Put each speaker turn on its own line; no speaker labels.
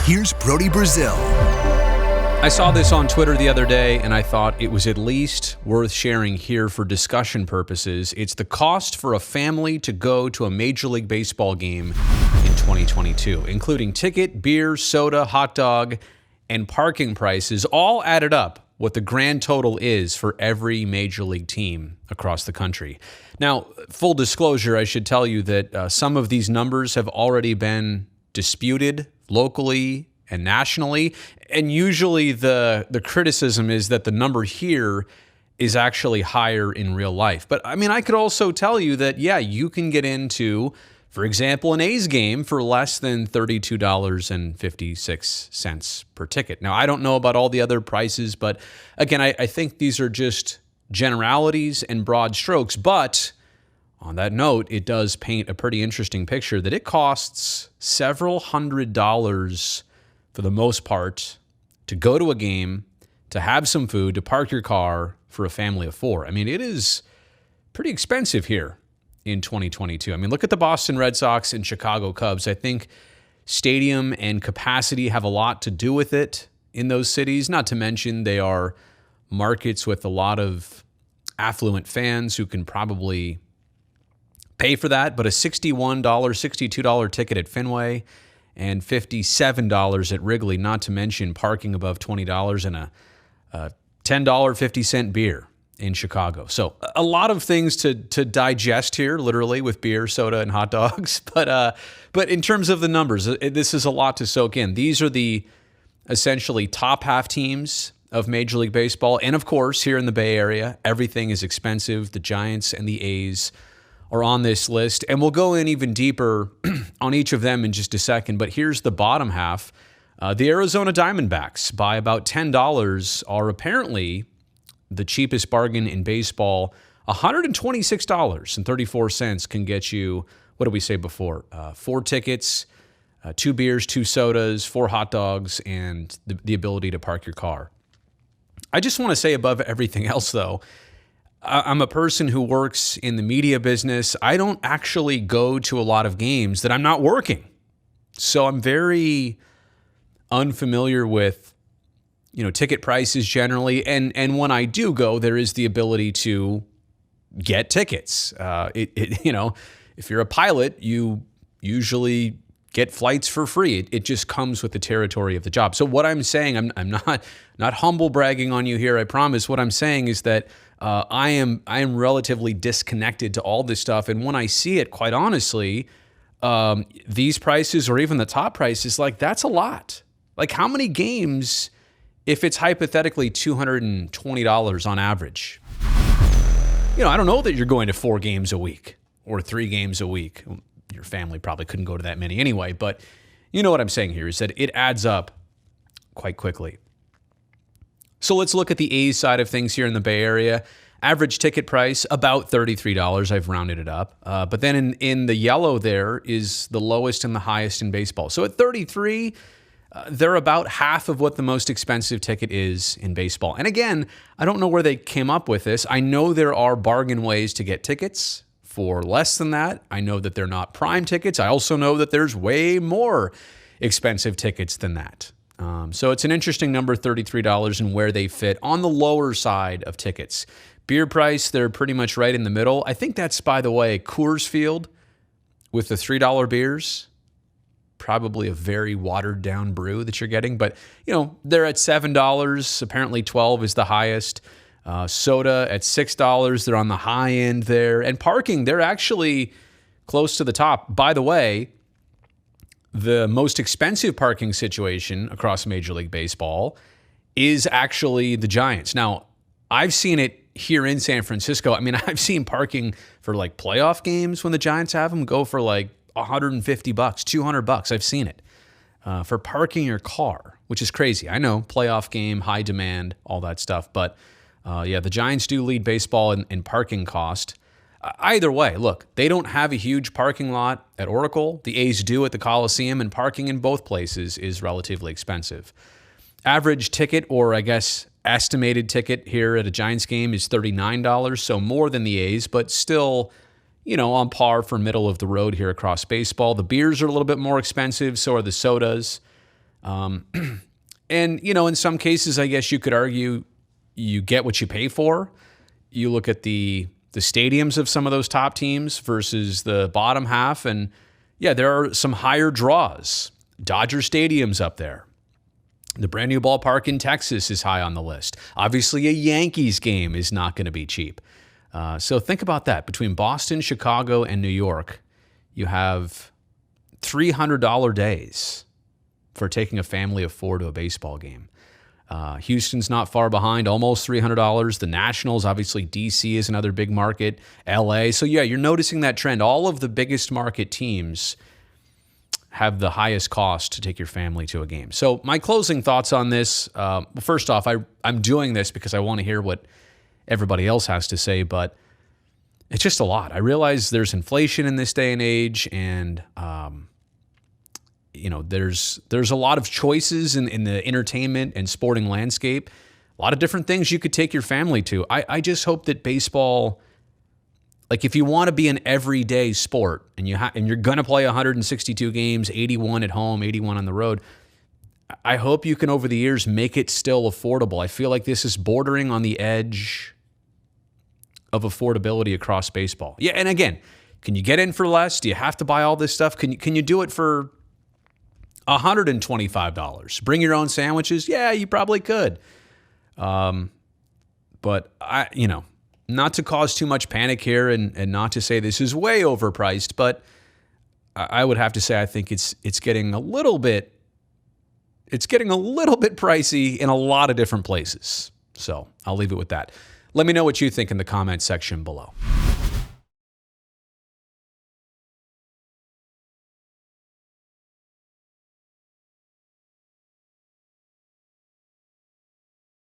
Here's Brody Brazil.
I saw this on Twitter the other day, and I thought it was at least worth sharing here for discussion purposes. It's the cost for a family to go to a Major League Baseball game in 2022, including ticket, beer, soda, hot dog, and parking prices, all added up what the grand total is for every Major League team across the country. Now, full disclosure, I should tell you that some of these numbers have already been disputed locally and nationally, and usually the criticism is that the number here is actually higher in real life. But I mean, I could also tell you that, yeah, you can get into, for example, an A's game for less than $32.56 per ticket. Now, I don't know about all the other prices, but again, I think these are just generalities and broad strokes. But on that note, it does paint a pretty interesting picture that it costs several $100s for the most part to go to a game, to have some food, to park your car for a family of four. I mean, it is pretty expensive here in 2022. I mean, look at the Boston Red Sox and Chicago Cubs. I think stadium and capacity have a lot to do with it in those cities, not to mention they are markets with a lot of affluent fans who can probably pay for that. But a $61, $62 ticket at Fenway and $57 at Wrigley, not to mention parking above $20 and a $10.50 beer in Chicago. So a lot of things to digest here, literally, with beer, soda, and hot dogs. But in terms of the numbers, this is a lot to soak in. These are the essentially top half teams of Major League Baseball. And of course, here in the Bay Area, everything is expensive. The Giants and the A's are on this list, and we'll go in even deeper on each of them in just a second. But here's the bottom half. The Arizona Diamondbacks, by about $10, are apparently the cheapest bargain in baseball. $126.34 can get you, what did we say before? 4 tickets, 2 beers, 2 sodas, 4 hot dogs, and the ability to park your car. I just want to say above everything else, though, I'm a person who works in the media business. I don't actually go to a lot of games that I'm not working. So I'm very unfamiliar with, ticket prices generally. And when I do go, there is the ability to get tickets. If you're a pilot, you usually get flights for free. It just comes with the territory of the job. So what I'm saying, I'm not humble bragging on you here, I promise. What I'm saying is that I am relatively disconnected to all this stuff. And when I see it, quite honestly, these prices or even the top prices, like, that's a lot. Like, how many games, if it's hypothetically $220 on average? I don't know that you're going to 4 games a week or 3 games a week. Your family probably couldn't go to that many anyway, but you know what I'm saying here is that it adds up quite quickly. So let's look at the A's side of things here in the Bay Area. Average ticket price, about $33. I've rounded it up. But then in the yellow there is the lowest and the highest in baseball. So at $33, they're about half of what the most expensive ticket is in baseball. And again, I don't know where they came up with this. I know there are bargain ways to get tickets for less than that. I know that they're not prime tickets. I also know that there's way more expensive tickets than that. So it's an interesting number, $33, and where they fit on the lower side of tickets. Beer price, they're pretty much right in the middle. I think that's, by the way, Coors Field with the $3 beers. Probably a very watered down brew that you're getting, but they're at $7. Apparently $12 is the highest. Soda at $6. They're on the high end there. And parking, they're actually close to the top. By the way, the most expensive parking situation across Major League Baseball is actually the Giants. Now, I've seen it here in San Francisco. I mean, I've seen parking for like playoff games when the Giants have them go for like $150, $200. I've seen it for parking your car, which is crazy. I know, playoff game, high demand, all that stuff. But the Giants do lead baseball in parking cost. Either way, look, they don't have a huge parking lot at Oracle. The A's do at the Coliseum, and parking in both places is relatively expensive. Average ticket, or I guess estimated ticket here at a Giants game, is $39, so more than the A's, but still, on par for middle of the road here across baseball. The beers are a little bit more expensive, so are the sodas. And, in some cases, I guess you could argue you get what you pay for. You look at the stadiums of some of those top teams versus the bottom half, and yeah, there are some higher draws. Dodger Stadium's up there. The brand new ballpark in Texas is high on the list. Obviously, a Yankees game is not going to be cheap. So think about that. Between Boston, Chicago, and New York, you have $300 days for taking a family of four to a baseball game. Houston's not far behind, almost $300. The Nationals, obviously, DC is another big market, LA. So yeah, you're noticing that trend. All of the biggest market teams have the highest cost to take your family to a game. So my closing thoughts on this, first off, I'm doing this because I want to hear what everybody else has to say, but it's just a lot. I realize there's inflation in this day and age, and there's a lot of choices in the entertainment and sporting landscape. A lot of different things you could take your family to. I just hope that baseball, like if you want to be an everyday sport and you're going to play 162 games, 81 at home, 81 on the road, I hope you can over the years make it still affordable. I feel like this is bordering on the edge of affordability across baseball. Yeah, and again, can you get in for less? Do you have to buy all this stuff? Can you do it for $125? Bring your own sandwiches? Yeah, you probably could. But not to cause too much panic here and not to say this is way overpriced, but I would have to say I think it's getting a little bit pricey in a lot of different places. So I'll leave it with that. Let me know what you think in the comments section below.